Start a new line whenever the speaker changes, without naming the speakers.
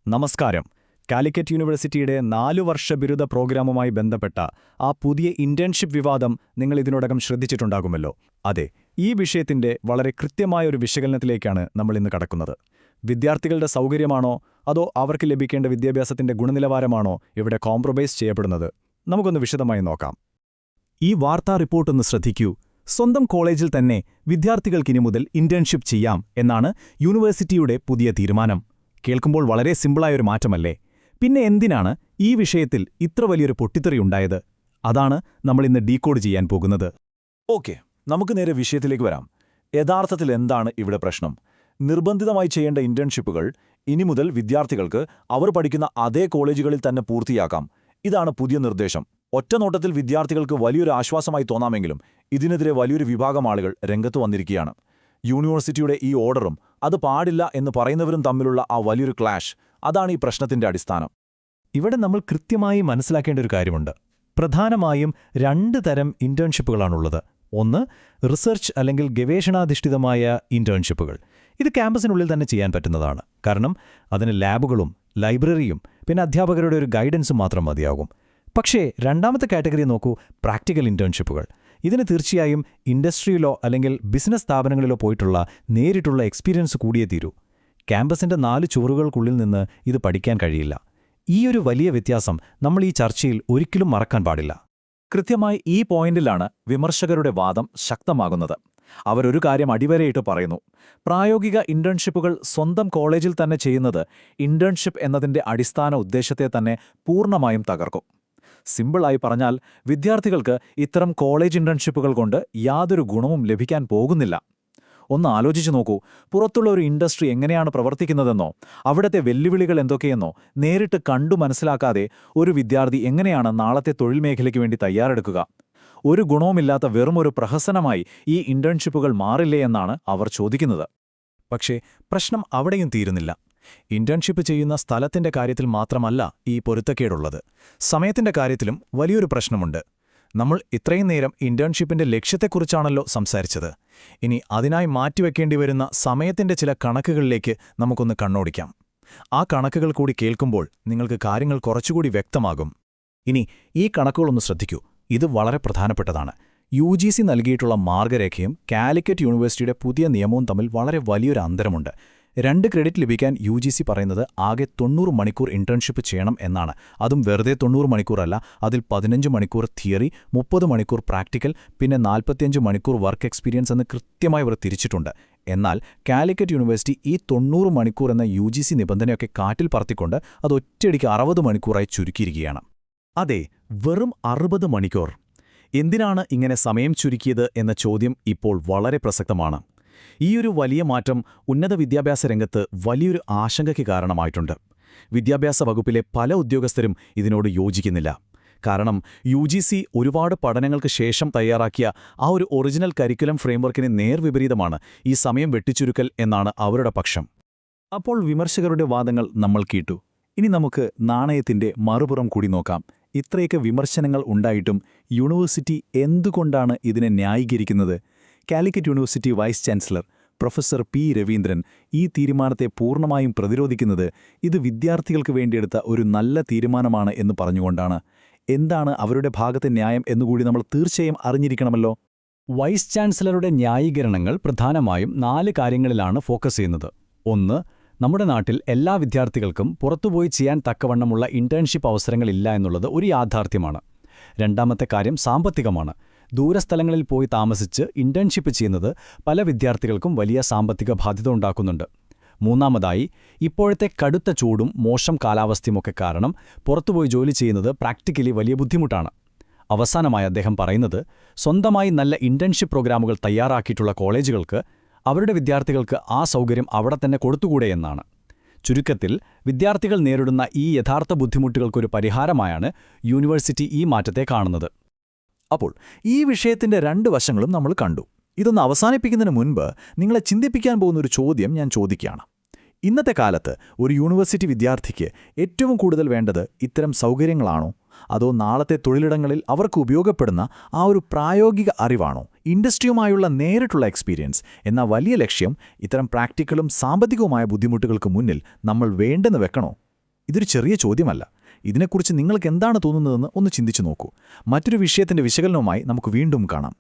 നമസ്കാരം. കാലിക്കറ്റ് യൂണിവേഴ്സിറ്റിയുടെ 4 വർഷ ബിരുദ പ്രോഗ്രാമുമായി ബന്ധപ്പെട്ട ആ പുതിയ ഇന്റേൺഷിപ്പ് വിവാദം നിങ്ങൾ ഇതിനോടകം ശ്രദ്ധിച്ചിട്ടുണ്ടാകുമല്ലോ. അതെ, ഈ വിഷയത്തിന്റെ വളരെ കൃത്യമായ ഒരു വിശകലനത്തിലേക്കാണ് നമ്മൾ ഇന്ന് കടക്കുന്നത്. വിദ്യാർത്ഥികളുടെ സൗകര്യമാണോ അതോ അവർക്ക് ലഭിക്കേണ്ട വിദ്യാഭ്യാസത്തിന്റെ ഗുണനിലവാരമാണോ ഇവിടെ കോംപ്രമൈസ് ചെയ്യപ്പെടുന്നത്? നമുക്കൊന്ന് വിശദമായി നോക്കാം.
ഈ വാർത്താ റിപ്പോർട്ടൊന്ന് ശ്രദ്ധിക്കൂ. സ്വന്തം കോളേജിൽ തന്നെ വിദ്യാർത്ഥികൾക്കിനി മുതൽ ഇന്റേൺഷിപ്പ് ചെയ്യാം എന്നാണ് യൂണിവേഴ്സിറ്റിയുടെ പുതിയ തീരുമാനം. കേൾക്കുമ്പോൾ വളരെ സിമ്പിളായൊരു മാറ്റമല്ലേ? പിന്നെ എന്തിനാണ് ഈ വിഷയത്തിൽ ഇത്ര വലിയൊരു പൊട്ടിത്തെറിയുണ്ടായത്? അതാണ് നമ്മളിന്ന് ഡീകോഡ് ചെയ്യാൻ പോകുന്നത്.
ഓക്കെ, നമുക്ക് നേരെ വിഷയത്തിലേക്ക് വരാം. യഥാർത്ഥത്തിൽ എന്താണ് ഇവിടെ പ്രശ്നം? നിർബന്ധിതമായി ചെയ്യേണ്ട ഇന്റേൺഷിപ്പുകൾ ഇനി മുതൽ വിദ്യാർത്ഥികൾക്ക് അവർ പഠിക്കുന്ന അതേ കോളേജുകളിൽ തന്നെ പൂർത്തിയാക്കാം. ഇതാണ് പുതിയ നിർദ്ദേശം. ഒറ്റനോട്ടത്തിൽ വിദ്യാർത്ഥികൾക്ക് വലിയൊരു ആശ്വാസമായി തോന്നാമെങ്കിലും ഇതിനെതിരെ വലിയൊരു വിഭാഗം ആളുകൾ രംഗത്ത് വന്നിരിക്കുകയാണ്. യൂണിവേഴ്സിറ്റിയുടെ ഈ ഓർഡറും അത് പാടില്ല എന്ന് പറയുന്നവരും തമ്മിലുള്ള ആ വലിയൊരു ക്ലാഷ്, അതാണ് ഈ പ്രശ്നത്തിന്റെ അടിസ്ഥാനം.
ഇവിടെ നമ്മൾ കൃത്യമായി മനസ്സിലാക്കേണ്ട ഒരു കാര്യമുണ്ട്. പ്രധാനമായും 2 തരം ഇന്റേൺഷിപ്പുകളാണുള്ളത്. ഒന്ന്, റിസർച്ച് അല്ലെങ്കിൽ ഗവേഷണാധിഷ്ഠിതമായ ഇന്റേൺഷിപ്പുകൾ. ഇത് ക്യാമ്പസിനുള്ളിൽ തന്നെ ചെയ്യാൻ പറ്റുന്നതാണ്. കാരണം അതിന് ലാബുകളും ലൈബ്രറിയും പിന്നെ അധ്യാപകരുടെ ഒരു ഗൈഡൻസും മാത്രം മതിയാകും. പക്ഷേ രണ്ടാമത്തെ കാറ്റഗറി നോക്കൂ, പ്രാക്ടിക്കൽ ഇന്റേൺഷിപ്പുകൾ. ഇതിന് തീർച്ചയായും ഇൻഡസ്ട്രിയിലോ അല്ലെങ്കിൽ ബിസിനസ് സ്ഥാപനങ്ങളിലോ പോയിട്ടുള്ള നേരിട്ടുള്ള എക്സ്പീരിയൻസ് കൂടിയേ തീരൂ. ക്യാമ്പസിന്റെ 4 ചുവറുകൾക്കുള്ളിൽ നിന്ന് ഇത് പഠിക്കാൻ കഴിയില്ല. ഈയൊരു വലിയ വ്യത്യാസം നമ്മൾ ഈ ചർച്ചയിൽ ഒരിക്കലും മറക്കാൻ പാടില്ല.
കൃത്യമായി ഈ പോയിന്റിലാണ് വിമർശകരുടെ വാദം ശക്തമാകുന്നത്. അവരൊരു കാര്യം അടിവരയിട്ട് പറയുന്നു: പ്രായോഗിക ഇന്റേൺഷിപ്പുകൾ സ്വന്തം കോളേജിൽ തന്നെ ചെയ്യുന്നത് ഇന്റേൺഷിപ്പ് എന്നതിന്റെ അടിസ്ഥാന ഉദ്ദേശത്തെ തന്നെ പൂർണ്ണമായും തകർക്കും. സിമ്പിളായി പറഞ്ഞാൽ, വിദ്യാർത്ഥികൾക്ക് ഇത്തരം കോളേജ് ഇന്റേൺഷിപ്പുകൾ കൊണ്ട് യാതൊരു ഗുണവും ലഭിക്കാൻ പോകുന്നില്ല. ഒന്ന് ആലോചിച്ചു നോക്കൂ, പുറത്തുള്ള ഒരു ഇൻഡസ്ട്രി എങ്ങനെയാണ് പ്രവർത്തിക്കുന്നതെന്നോ അവിടത്തെ വെല്ലുവിളികൾ എന്തൊക്കെയെന്നോ നേരിട്ട് കണ്ടു മനസ്സിലാക്കാതെ ഒരു വിദ്യാർത്ഥി എങ്ങനെയാണ് നാളത്തെ തൊഴിൽ മേഖലയ്ക്ക് വേണ്ടി തയ്യാറെടുക്കുക? ഒരു ഗുണവുമില്ലാത്ത വെറുമൊരു പ്രഹസനമായി ഈ ഇന്റേൺഷിപ്പുകൾ മാറില്ലേ എന്നാണ് അവർ ചോദിക്കുന്നത്.
പക്ഷേ പ്രശ്നം അവിടെയും തീരുന്നില്ല. ഇന്റേൺഷിപ്പ് ചെയ്യുന്ന സ്ഥലത്തിന്റെ കാര്യത്തിൽ മാത്രമല്ല ഈ പൊരുത്തക്കേടുള്ളത്. സമയത്തിന്റെ കാര്യത്തിലും വലിയൊരു പ്രശ്നമുണ്ട്. നമ്മൾ ഇത്രയും നേരം ഇന്റേൺഷിപ്പിന്റെ ലക്ഷ്യത്തെക്കുറിച്ചാണല്ലോ സംസാരിച്ചത്. ഇനി അതിനായി മാറ്റിവെക്കേണ്ടി വരുന്ന സമയത്തിന്റെ ചില കണക്കുകളിലേക്ക് നമുക്കൊന്ന് കണ്ണോടിക്കാം. ആ കണക്കുകൾ കൂടി കേൾക്കുമ്പോൾ നിങ്ങൾക്ക് കാര്യങ്ങൾ കുറച്ചുകൂടി വ്യക്തമാകും. ഇനി ഈ കണക്കുകളൊന്ന് ശ്രദ്ധിക്കൂ. ഇത് വളരെ പ്രധാനപ്പെട്ടതാണ്. UGC നൽകിയിട്ടുള്ള മാർഗരേഖയും കാലിക്കറ്റ് യൂണിവേഴ്സിറ്റിയുടെ പുതിയ നിയമവും തമ്മിൽ വളരെ വലിയൊരു അന്തരമുണ്ട്. 2 ക്രെഡിറ്റ് ലഭിക്കാൻ UGC പറയുന്നത് ആകെ 90 മണിക്കൂർ ഇന്റേൺഷിപ്പ് ചെയ്യണം എന്നാണ്. അതും വെറുതെ 90 മണിക്കൂറല്ല, അതിൽ 15 മണിക്കൂർ തിയറി, 30 മണിക്കൂർ പ്രാക്ടിക്കൽ, പിന്നെ 45 മണിക്കൂർ വർക്ക് എക്സ്പീരിയൻസ് എന്ന് കൃത്യമായി ഇവർ തിരിച്ചിട്ടുണ്ട്. എന്നാൽ കാലിക്കറ്റ് യൂണിവേഴ്സിറ്റി ഈ 90 മണിക്കൂർ എന്ന UGC നിബന്ധനയൊക്കെ കാറ്റിൽ പറത്തിക്കൊണ്ട് അത് ഒറ്റയടിക്ക് 60 മണിക്കൂറായി ചുരുക്കിയിരിക്കുകയാണ്. അതെ, വെറും 60 മണിക്കൂർ. എന്തിനാണ് ഇങ്ങനെ സമയം ചുരുക്കിയത് എന്ന ചോദ്യം ഇപ്പോൾ വളരെ പ്രസക്തമാണ്. ഈയൊരു വലിയ മാറ്റം ഉന്നത വിദ്യാഭ്യാസ രംഗത്ത് വലിയൊരു ആശങ്കയ്ക്ക് കാരണമായിട്ടുണ്ട്. വിദ്യാഭ്യാസ വകുപ്പിലെ പല ഉദ്യോഗസ്ഥരും ഇതിനോട് യോജിക്കുന്നില്ല. കാരണം UGC ഒരുപാട് പഠനങ്ങൾക്ക് ശേഷം തയ്യാറാക്കിയ ആ ഒരു ഒറിജിനൽ കരിക്കുലം ഫ്രെയിംവർക്കിന് നേർവിപരീതമാണ് ഈ സമയം വെട്ടിച്ചുരുക്കൽ എന്നാണ് അവരുടെ പക്ഷം. അപ്പോൾ വിമർശകരുടെ വാദങ്ങൾ നമ്മൾ കേട്ടു. ഇനി നമുക്ക് നാണയത്തിന്റെ മറുപുറം കൂടി നോക്കാം. ഇത്രയൊക്കെ വിമർശനങ്ങൾ ഉണ്ടായിട്ടും യൂണിവേഴ്സിറ്റി എന്തുകൊണ്ടാണ് ഇതിനെ ന്യായീകരിക്കുന്നത്? Calicut university vice chancellor professor P. Raveendran ഈ തീരുമാനത്തെ പൂർണ്ണമായും പ്രതിരോധിക്കുന്നത് ഇത് വിദ്യാർത്ഥികൾക്ക് വേണ്ടിയെടുത്ത ഒരു നല്ല തീരുമാനമാണ് എന്ന് പറഞ്ഞുകൊണ്ടാണ്. എന്താണ് അവരുടെ ഭാഗത്തെ ന്യായം എന്നുകൂടി നമ്മൾ തീർച്ചയായും അറിഞ്ഞിരിക്കണമല്ലോ.
വൈസ് ചാൻസലറുടെ ന്യായീകരണങ്ങൾ പ്രധാനമായും 4 കാര്യങ്ങളിലാണ് ഫോക്കസ് ചെയ്യുന്നത്. ഒന്ന്, നമ്മുടെ നാട്ടിൽ എല്ലാ വിദ്യാർത്ഥികൾക്കും പുറത്തുപോയി ചെയ്യാൻ തക്കവണ്ണമുള്ള ഇന്റേൺഷിപ്പ് അവസരങ്ങളില്ല എന്നുള്ളത് ഒരു യാഥാർത്ഥ്യമാണ്. രണ്ടാമത്തെ കാര്യം സാമ്പത്തികമാണ്. ദൂരസ്ഥലങ്ങളിൽ പോയി താമസിച്ച് ഇന്റേൺഷിപ്പ് ചെയ്യുന്നത് പല വിദ്യാർത്ഥികൾക്കും വലിയ സാമ്പത്തിക ബാധ്യത ഉണ്ടാക്കുന്നുണ്ട്. മൂന്നാമതായി, ഇപ്പോഴത്തെ കടുത്ത ചൂടും മോശം കാലാവസ്ഥയുമൊക്കെ കാരണം പുറത്തുപോയി ജോലി ചെയ്യുന്നത് പ്രാക്ടിക്കലി വലിയ ബുദ്ധിമുട്ടാണ്. അവസാനമായി അദ്ദേഹം പറയുന്നത്, സ്വന്തമായി നല്ല ഇന്റേൺഷിപ്പ് പ്രോഗ്രാമുകൾ തയ്യാറാക്കിയിട്ടുള്ള കോളേജുകൾക്ക് അവരുടെ വിദ്യാർത്ഥികൾക്ക് ആ സൗകര്യം അവിടെ തന്നെ കൊടുത്തുകൂടെ എന്നാണ്. ചുരുക്കത്തിൽ, വിദ്യാർത്ഥികൾ നേരിടുന്ന ഈ യഥാർത്ഥ ബുദ്ധിമുട്ടുകൾക്കൊരു പരിഹാരമായാണ് യൂണിവേഴ്സിറ്റി ഈ മാറ്റത്തെ കാണുന്നത്.
അപ്പോൾ ഈ വിഷയത്തിന്റെ 2 വശങ്ങളും നമ്മൾ കണ്ടു. ഇതൊന്ന് അവസാനിപ്പിക്കുന്നതിന് മുൻപ് നിങ്ങളെ ചിന്തിപ്പിക്കാൻ പോകുന്നൊരു ചോദ്യം ഞാൻ ചോദിക്കുകയാണ്. ഇന്നത്തെ കാലത്ത് ഒരു യൂണിവേഴ്സിറ്റി വിദ്യാർത്ഥിക്ക് ഏറ്റവും കൂടുതൽ വേണ്ടത് ഇത്തരം സൗകര്യങ്ങളാണോ? അതോ നാളത്തെ തൊഴിലിടങ്ങളിൽ അവർക്ക് ഉപയോഗപ്പെടുന്ന ആ ഒരു പ്രായോഗിക അറിവാണോ? ഇൻഡസ്ട്രിയുമായുള്ള നേരിട്ടുള്ള എക്സ്പീരിയൻസ് എന്ന വലിയ ലക്ഷ്യം ഇത്തരം പ്രാക്ടിക്കലും സാമ്പത്തികവുമായ ബുദ്ധിമുട്ടുകൾക്ക് മുന്നിൽ നമ്മൾ വേണ്ടെന്ന് വെക്കണോ?
ഇതൊരു ചെറിയ ചോദ്യമല്ല. ഇതിനെക്കുറിച്ച് നിങ്ങൾക്ക് എന്താണ് തോന്നുന്നതെന്ന് ഒന്ന് ചിന്തിച്ചു നോക്കൂ. മറ്റൊരു വിഷയത്തിന്റെ വിശകലനവുമായി നമുക്ക് വീണ്ടും കാണാം.